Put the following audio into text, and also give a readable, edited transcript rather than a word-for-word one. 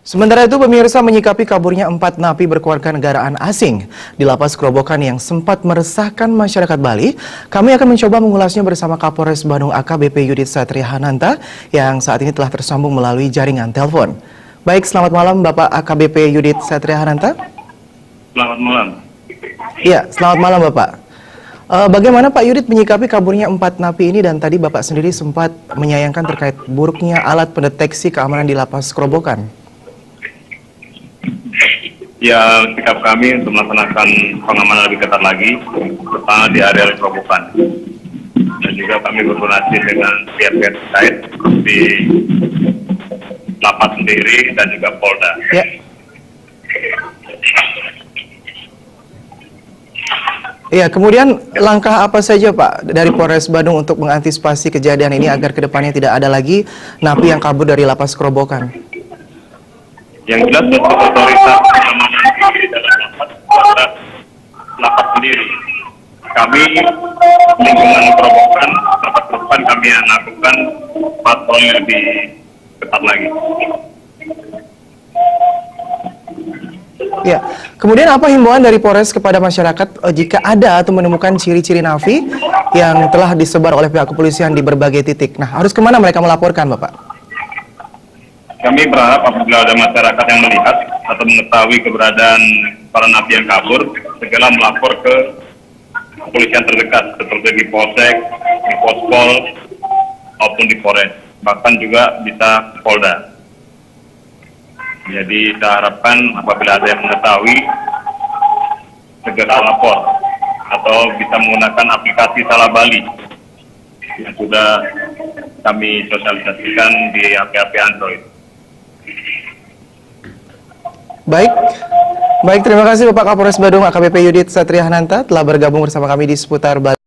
Sementara itu, pemirsa menyikapi kaburnya 4 napi berkewarganegaraan asing di Lapas Grobogan yang sempat meresahkan masyarakat Bali. Kami akan mencoba mengulasnya bersama Kapolres Bandung AKBP Yudit Satria Hananta yang saat ini telah tersambung melalui jaringan telepon. Baik, selamat malam Bapak AKBP Yudit Satria Hananta. Selamat malam. Iya, selamat malam Bapak. Bagaimana Pak Yudit menyikapi kaburnya 4 napi ini, dan tadi Bapak sendiri sempat menyayangkan terkait buruknya alat pendeteksi keamanan di Lapas Grobogan? Ya, sikap kami untuk melaksanakan pengamanan lebih ketat lagi, terutama di area Grobogan. Dan juga kami berkoordinasi dengan pihak-pihak terkait seperti Lapas sendiri dan juga Polda. Ya. Iya, kemudian langkah apa saja Pak dari Polres Bandung untuk mengantisipasi kejadian ini agar kedepannya tidak ada lagi napi yang kabur dari Lapas Grobogan? Yang jelas untuk otoritas pengamanan di dalam lapas sendiri. Kami lingkungan Grobogan, Lapas Grobogan kami lakukan patroli lebih ketat lagi. Ya, kemudian apa himbauan dari Polres kepada masyarakat jika ada atau menemukan ciri-ciri napi yang telah disebar oleh pihak kepolisian di berbagai titik? Nah, harus kemana mereka melaporkan, Bapak? Kami berharap apabila ada masyarakat yang melihat atau mengetahui keberadaan para napi yang kabur, segera melapor ke kepolisian terdekat seperti di Polsek, di Pospol, maupun di Polres, bahkan juga bisa Polda. Jadi kita harapkan apabila ada yang mengetahui, segera lapor atau bisa menggunakan aplikasi Salah Bali yang sudah kami sosialisasikan di HP-HP Android. Baik, terima kasih Bapak Kapolres Bandung AKBP Yudit Satria Hananta telah bergabung bersama kami di seputar Bali.